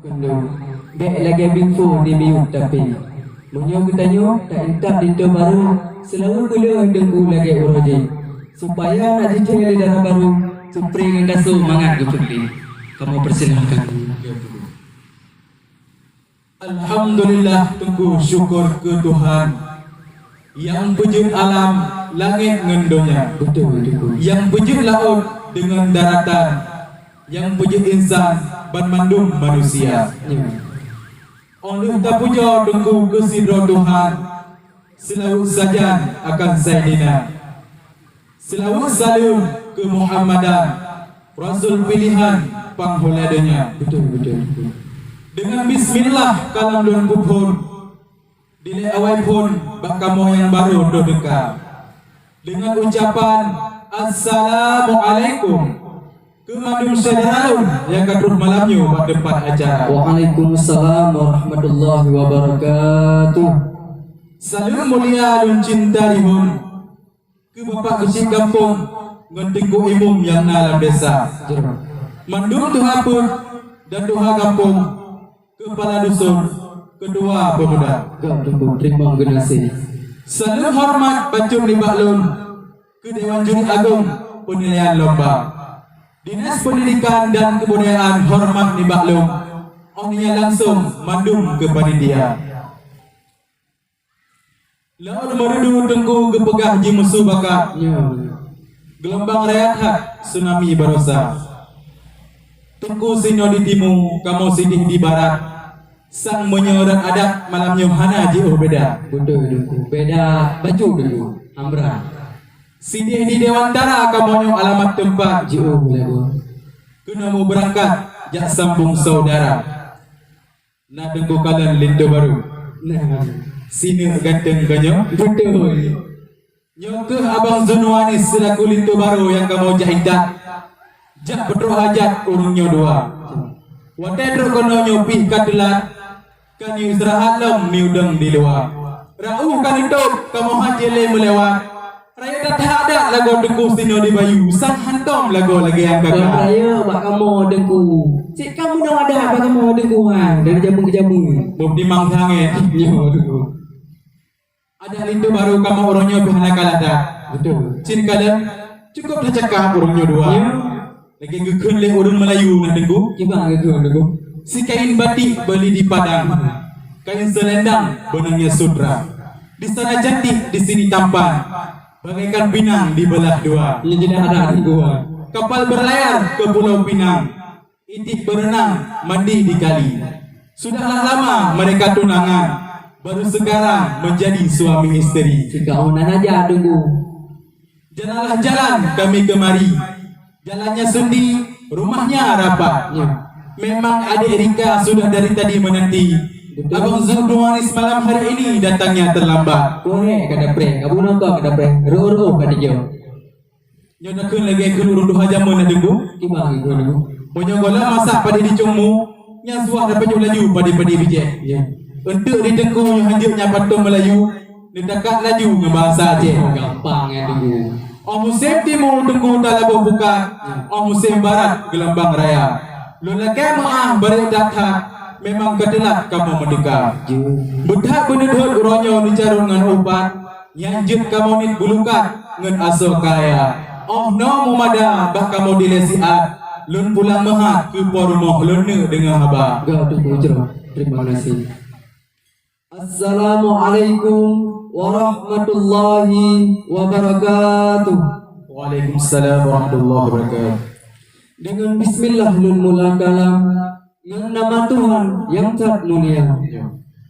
Kendo dek lagi bingfu di biuk tapi munyo kutanyo tak intap dinto baru selalu kula dengku lagi uroji supaya nak dicuri darah baru supring kasu mangat gupli. Kamu persilahkan. Alhamdulillah, tunggu syukur ke Tuhan yang wujud alam langit ngendonya, Betul. yang wujud laut dengan daratan, yang wujud insan bermandum manusia. Oleh tak puja tunggu ke sidro Tuhan, selawat saja akan Sayyidina, selawat salam ke Muhammadan, Rasul pilihan panghuladanya. Betul. Dengan bismillah kalam don pun dile awai pun bak kamu yang baru do dekat. Dengan ucapan Assalamualaikum ke mandum saudaraun yang kadruh malamnya pada depan acara. Waalaikumsalam warahmatullahi wabarakatuh. Salam mulia dan cinta dihun ke bapak kecil kampung ngentingku imum yang dalam desa. Mandum tuha pun dan tuha kampung, kepala dusun, kedua pemuda. Terima kasih. Salam hormat bacung di Baklun ke Dewan Juri Agung Penilaian Lomba, Dinas Pendidikan dan Kebudayaan hormat di Baklun, ongnya langsung mandum ke panitia. Lalu merudu tengku ke pegah ji musuh bakat, gelombang rakyat hak tsunami barosa. Tengku sino di timur, kamu sidih di barat. Sang menyorat adat malam Yohana jauh beda. Betul. Beda baju dulu. Ambra. Sidih di Dewantara kamu yang alamat tempat Jauh lagu. kena mau berangkat jak sambung saudara. Nak tengku kalian lindo baru. Nah, Sini ganteng kanyo. betul. Nyoke abang Zunuanis selaku lindo baru yang kamu jahidat. Jak betul hajat urungnya dua. Wadah terus kono nyopi kadelat. Kan istirahat lem ni udang di luar. Rauh kan hidup kamu hajile melewat. Raya tak ada lagu dengku sino di bayu. Sang hantom lagu lagi yang kakak. Raya bak kamu dengku. Cik kamu dah ada bak kamu dengku han dari jamu ke jamu. Bom di mang sange. Yo dengku. Ada lindo baru kamu orangnya behana kalada. Betul. Cin kalian cukup dah cakap orangnya dua. Lagi ngekun le orang Melayu nak dengku. Kiba dengku. Si kain batik beli di Padang, kain selendang benangnya sudra. Di sana cantik, di sini tampan, bagaikan pinang di belah dua. Ini jadi ada dengku. Kapal berlayar ke Pulau Pinang, itik berenang, mandi di kali. Sudahlah lama mereka tunangan, baru sekarang menjadi suami isteri. Jika onan aja dengku. Jalanlah jalan kami kemari, jalannya sendi, rumahnya rapat. Memang adik Rika sudah dari tadi menanti. Abang Zunuanis malam hari ini datangnya terlambat. Korek kada pre, kamu nampak kada pre. Ro kada jo. Nyonakeun lagi keun urung doha jamu na dengku. Kiba dengku. Ponyo gola masak padi dicungmu, nya suah dapat laju padi-padi bijek. Untuk di dengku yang hanjutnya patung Melayu, didekat laju ngebahasa Aceh. Gampang ya dengku. Musim timur dengku tak labuh buka. Musim barat gelambang raya. Lulaknya maah beri datang, memang kedelat kamu mendekat. Budak benedut uronyo dicarun dengan obat, nyanjut kamu nit bulukat ngen aso kaya. Oh no mumada bah kamu dilesiat, lun pulang mahat ke pormoh lune dengan haba. Gak dengku jerah. Terima kasih. Assalamualaikum warahmatullahi wabarakatuh. Waalaikumsalam warahmatullahi wabarakatuh. Dengan bismillah lun mula kalam, yang nama Tuhan yang tak mulia,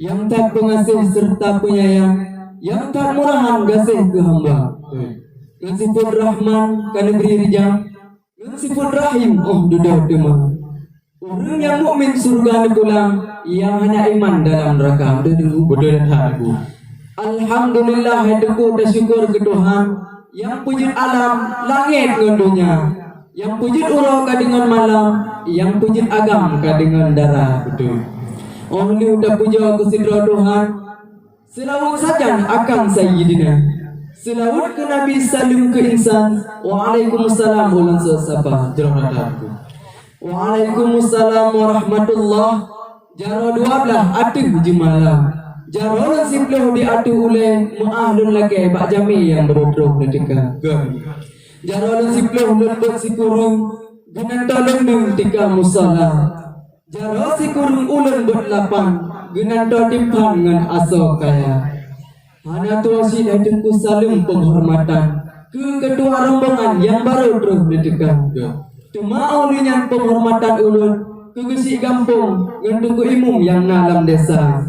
yang tak pengasih serta penyayang, yang tak murahan gasih ke hamba, yang sifat rahman kana beri rijang, yang sifat rahim dudah demah. Orang yang mukmin surga ni pulang, yang hanya iman dalam neraka. Betul dan aku. Alhamdulillah, hidupku bersyukur ke Tuhan yang wujud alam langit dengan dunia, yang wujud ulau dengan malam, yang wujud agam dengan darah. Betul. Oh ni udah puja ke sidra Tuhan. Selawat saja akan Sayyidina, selawat ke Nabi, salim ke insan. Waalaikumsalam ulan sesapa. Jerah aku. Waalaikumsalam warahmatullah. Jaro 12 atuh jemalah. Jaro yang simploh diatuh oleh mu'ahlun lagi bak jami yang berudruh ketika. Jaro yang simploh lembut si kurung genan tolong nung tika musala. Jaro si kurung ulun berlapang genan to timpang ngan aso kaya. Hana tua si datengku saling penghormatan ke ketua rombongan yang baru terus didekat. Cuma awalnya penghormatan ulun ke gesi kampung ngan imum yang dalam desa.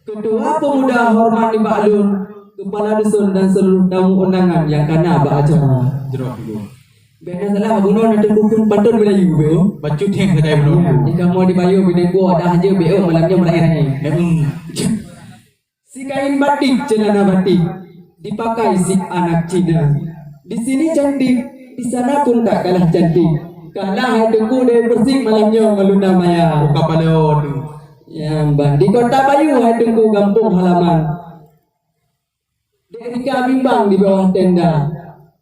Ketua pemuda hormat di Baklun, kepala dusun dan seluruh tamu undangan yang kena beracara. Bena salah bunuh nanti bukan pantun Melayu beo. Bacut yang kedai bunuh. Jika mau dibayu bina gua dah aja beo malamnya meraih. Si kain batik celana batik dipakai si anak Cina. Di sini cantik, di sana pun tak kalah cantik. Kalah hatiku dari bersih malamnya meluna maya. Buka palon. Ya, bang di kota Bayu hatiku kampung halaman. Derika bimbang di bawah tenda.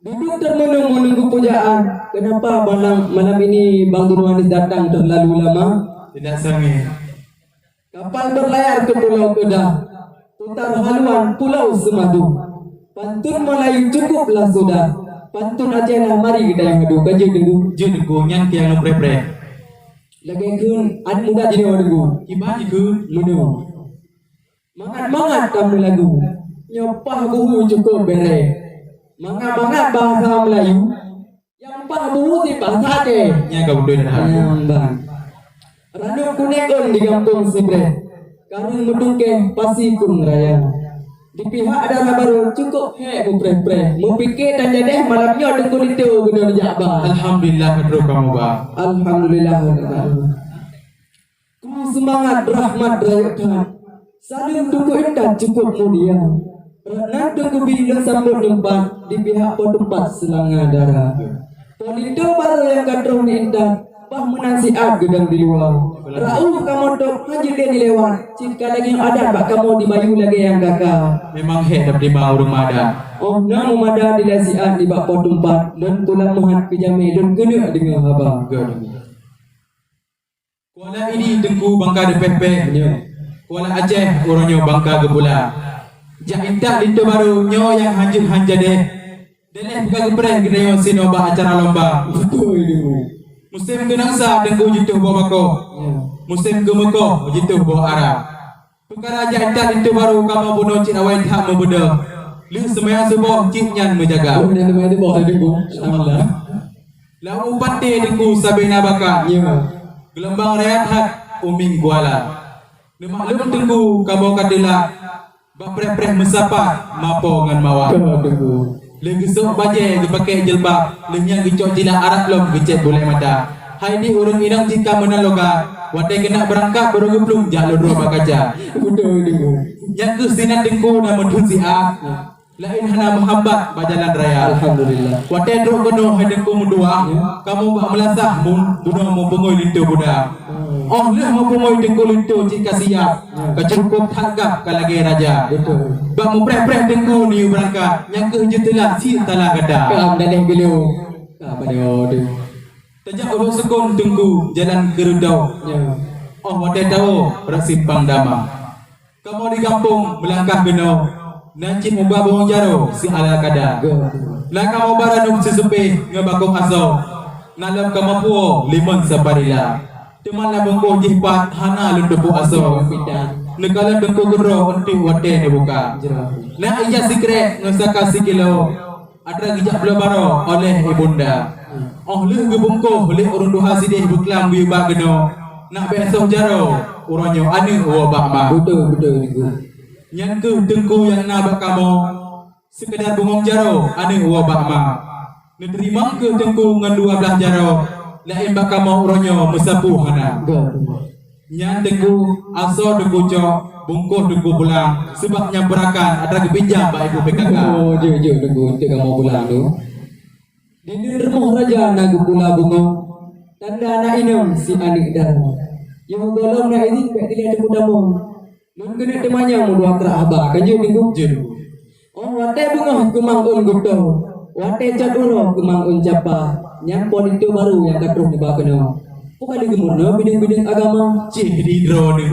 Duduk termenung menunggu pujaan. Kenapa malam ini Bang Durwanis datang terlalu lama? Tidak sange. Kapal berlayar ke Pulau Kedah. Putar haluan Pulau Semadu. Pantun Melayu cukuplah sudah. Pantun Aceh lah mari kita yang adu. Kaji tunggu. Jengu yang tiang lu pre-pre. Lagi kun ad muda jadi orang tunggu. Iba jiku Luno. Mangat kamu lagu. Nyopah buhu cukup bere. Mangat bahasa Melayu. Yang pah buhu si bahasa ke. nya kau doin dah. Bang. Ranu kunekon di kampung Sibre. Karung medungke pasi kun raya. Di pihak darah baru cukup pre mupikir dan jadi malamnya tunggu itu guna jabah. Alhamdulillah kedua kamu ba. Alhamdulillah. Ku semangat rahmat rakyat. Saling tunggu indah cukup mulia. Rana tunggu bila sambut tempat di pihak tempat selanga darah. Polito baru yang kadrong ni indah. Bah menasihat gedang di luar. Rauh kamu dok haji dia dilewat. Jika lagi yang ada bak kamu di Bayu lagi yang kakak. Memang hedap di bawah rumah ada. Oh nama mada di lasiat di bak tempat dan tulang mahat kejami dan kena dengan haba. Kuala ini tengku bangka de pepe. Kuala Aceh orangnya bangka gebula. Jak intak lintu baru nyo yang hanja deh. Deleh buka gepreh gedeyo sinoba acara lomba. Betul itu. Musim genangsa tengku jituh bawa bako. Musim gemeko jituh bawa arah. Perkara jak intak lintu baru kamu bunuh cik awai tak membunuh. Lu semayang sebuah cik nyan menjaga. Oh dan itu bawa tengku. Alhamdulillah. Lau upati tengku sabina baka. Gelembang rakyat hat uming kuala. Nemaklum tengku kamu kadila. Bak preh-preh mesapa mapo ngan mawak. Tengku. Legesok baje dipakai jilbab, lenyang gicok jila arat lom gecek boleh mata. Hai ni urang inang jika menaloga, watai kena berangkat baru geplung jalur rumah kaca. Betul tengku. Yang ke sinan tengku na mendun si a. Lain hana menghambat bajalan raya. Alhamdulillah. Watai drok kono hai tengku mendua, kamu bak melasah bunuh mau pengoi lintu budak. Oh leh mau pengoi tengku lintu jika siap. Kecukup tanggap kalagi raja. Betul. Bak mu preh-preh tengku ni berangkat, yang ke jetelah si talah gada. Kalam dan beliau. Apa dia tu? Tajak urut sekun tengku jalan kerudau. Ya. Oh wadah tahu bersimpang dama. Kamu di kampung melangkah geno. Nancip ubah bawang jaro si ala kada. Lah kamu baranuk sesepe ngabakong aso. Nalam kamu puo limon saparila. Teman lah bangko jihpat hana lundupu aso. Nekalan dengku gero unti wate ne buka. Nah iya sikre ngesaka sikilo. Adra gijak belabaro oleh ibunda. Oh leh gebungko oleh urun duha sideh buklam biba geno. Nak besok jaro uronyo ane wabak ma. Betul tengku. Yang ke tengku yang nabak kamu sekedar bungong jaro ane wabak ma. Nerima ke tengku ngan 12 jaro. Lain bak kamu uronyo mesapu hana. Yang tengku aso tengku cok bungkuh tengku pulang sebab yang berakan ada kepinjam bak ibu PKK. Oh jauh tengku untuk kamu pulang tu. Di rumah raja nak pula bunga. Tanda anak inam si anik dah. Yang golong nak ini pek dilihat tengku tamu. Mun kena temannya mu dua kera abah kanju tengku. Oh wate bunga kemang un guto. Wate cat uro kemang un capa. Nyampon itu baru yang katruh ni bak kena. Bukan ada gemurna bidang-bidang agama. Cik hidro ni.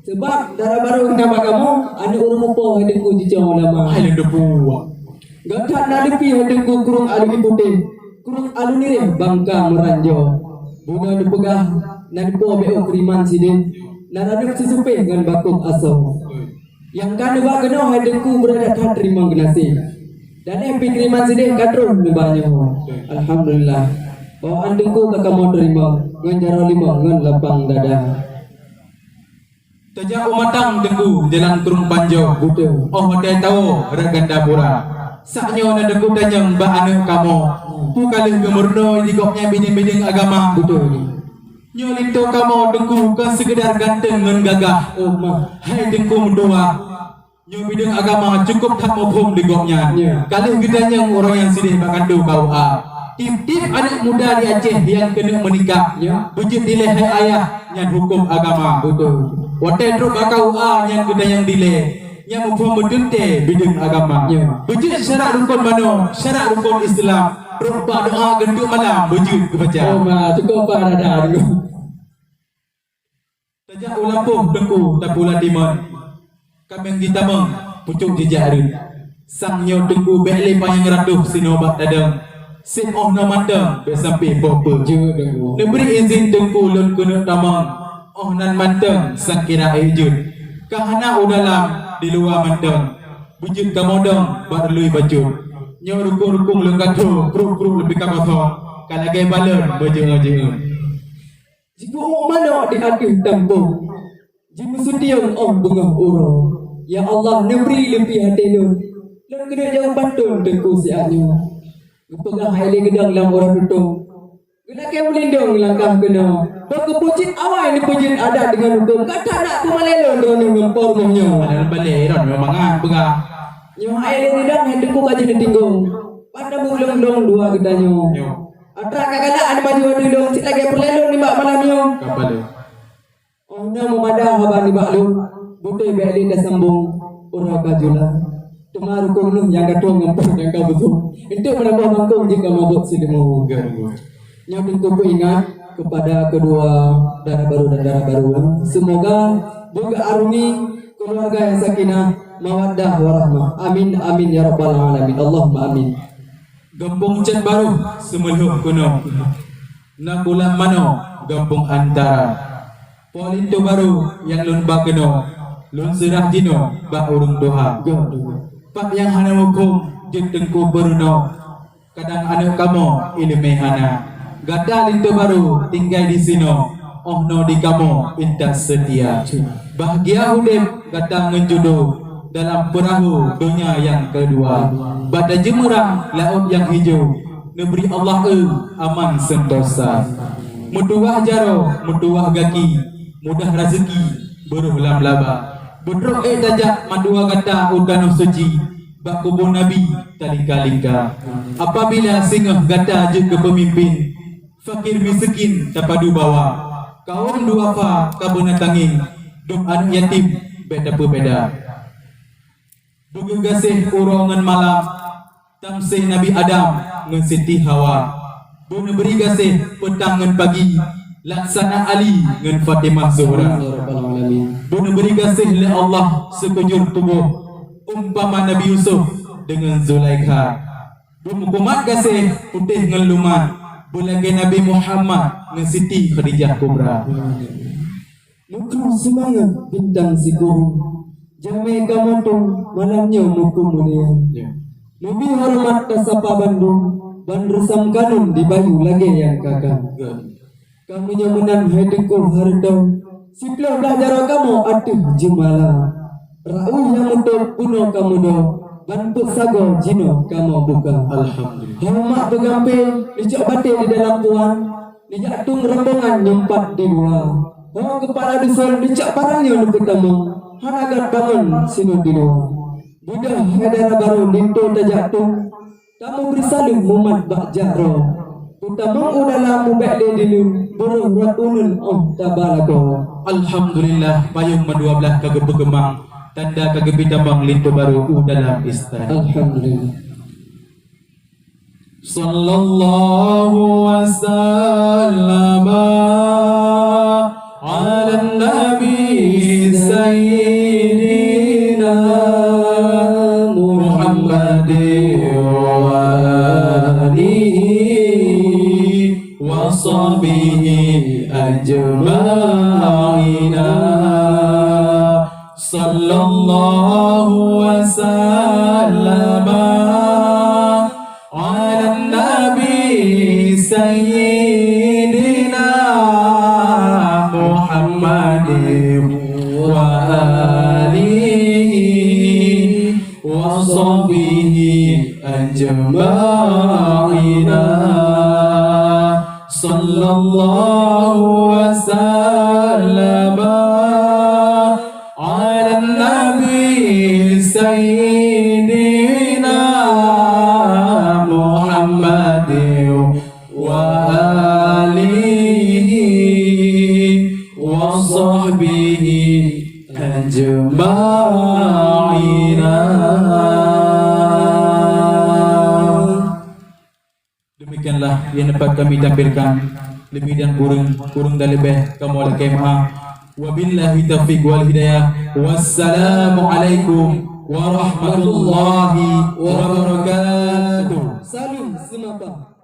Sebab darah baru nama kamu anak orang apa ada ku jejak ulama. Hai lenda buah. Gatak nak lepi ada ku kurung alu putih. Kurung alu ni bangka meranjo. Bunga dipegah nak po be kriman sidin. Naraduk sesupe dengan bakung aso. Yang kan ba kena ada ku berada tak terima genasi. Dan epi kriman sidin kadrun banyak. Alhamdulillah. Oh andengku kakak mau terima ngan jaro lima ngan lapang dada. Tajak umatang dengku jalan kurung panjo. Betul. Oh matai tahu reganda pura. Saknyo na dengku tanyang ba anu kamu. Pu kalih gemurno digoknya biding-biding agama. Betul ni. Nyo linto kamu dengku kan sekedar ganteng ngan gagah. Oh mah. Hai dengku mendua. Nyo biding agama cukup tak mopom digoknya. Ya. Kalih gedanyang orang yang sidih bakandu kau Tip-tip anak muda di Aceh yang kena menikah. Ya. Bujut dileh hai ayah yang hukum agama. Betul. Watai drop akau yang gedanyang dileh. Yang mopom bedente biding agama. Ya. Bujut syarat rukun mano, syarat rukun Islam. Rupa doa genduk malam bujut kebaca. Oh mah cukup pada dulu. Tajak ulampung dengku tapula timon. Kameng kita meng pucuk jejak rin. Sang nyo dengku bele payang ratuh sinobat dadang. Sin oh no mandang be sampai popo. Neberi izin dengku lun kena tamang. Oh nan manteng sang kira ejun. Kahana udalam di luar manteng. Bujut kamodong barlui bajut. Nyo rukung-rukung lun katu pruk-pruk lebih kakothong. Kalagai balon bajung-bajung. Jika mana di hati tampung. Jika setiang om bengah urang. Ya Allah neberi lebih hati nu. Lun kena jauh bantul dengku siaknya. Pegang haile gedang dalam orang tutung. Kena ke melindung langkah kena. Berkepujit awal ni pujit ada dengan hukum. Kata nak ku malelon dengan ngempor mohnya. Ada balik ron memang pegah. Nyo haile gedang hendak ku kaji tinggung. Pada bulung-bulung dua gedanyo. Atra kakak ada baju ada dong. Cik lagi perlelong ni bak malam nyo. Kapal. Oh na memadah haban ni bak lu. Butai beli dah sambung. Ora kajula. Temar hukum yang katuang ngempor yang kau betul. Itu menambah mangkung jika mabuk sidemu. Yang tentu ingat kepada kedua darah baru dan darah baru. Semoga juga arungi keluarga yang sakinah, mawaddah warahmah. Amin amin ya rabbal alamin. Allahumma amin. Gampung Cen Baru semeluh kuno. Nak bulan mano gampung antara. Polinto baru yang lun bakeno. Lun serah jino bak urung doha. Pak yang hana hukum jentengku beruno. Kadang anak kamu ilmu hana. Gada lintu baru tinggal di sino. Oh no di kamu indah setia. Bahagia udip kata ngenjudo dalam perahu dunia yang kedua. Pada jemerang laut yang hijau. Negeri Allah aman sentosa. Mutuah jaro, mutuah gaki. Mudah rezeki berulam laba. Bedrok tajak madua kata udano suci. Bak kubur Nabi talika-lika. Apabila singgah gata je ke pemimpin. Fakir miskin tapadu bawa. Kaum duafa kabuna tanging. Duk anak yatim beda berbeda. Begegasih urongan malam. Tamsih Nabi Adam ngan Siti Hawa. Buna beri gasih petang ngan pagi. Laksana Ali ngan Fatimah Zuhra. Buna beri gasih le Allah sekujur tubuh. Umpama Nabi Yusuf dengan Zulaikha. Bumukumat gasih putih ngan lumat. Bulagi Nabi Muhammad dengan Siti Khadijah Kubra. Mukru semangat bintang si guru. Jamai kamantung malamnya mukum mulia. Nabi hormat kasapa Bandung. Bandresam kanun di bayu lagi yang kakak. Kamu nyamunan hidupku hartau. Siplo belajar kamu atuh jemala. Rauh yang untuk puno kamu do. Bantu sago jino kamu buka. Alhamdulillah. Hormat bergampi. Dijak batin di dalam puan. Dijak tung rombongan nyempat di luar. Oh kepala dusun dijak parangnya untuk ketemu. Hanagat bangun sinu di luar. Budak hadara baru lintu tajak tung. Kamu bersalin mumat bak jaro. Utamang udalam mubek dilu. Buruh ratunun tabalako. Alhamdulillah payung madua belah kagebegemang. Tanda kagebidamang lintu baru dalam istana. Alhamdulillah. Sallallahu wasallam ala nabi sayyidina Muhammadin wa alihi wa sahbihi ajma'ina. Sallallahu wasallam ala nabi sayyidina Muhammadin wa alihi wa sahbihi ajma'ina. Sallallahu wasallam ala nabi sayyidina Muhammadin wa alihi wa sahbihi ajma'ina. Demikianlah yang dapat kami tampilkan, lebih dan kurang dan lebih kamu oleh KMA. Wabillahi taufiq wal hidayah. Wassalamualaikum warahmatullahi wabarakatuh. Salam semata.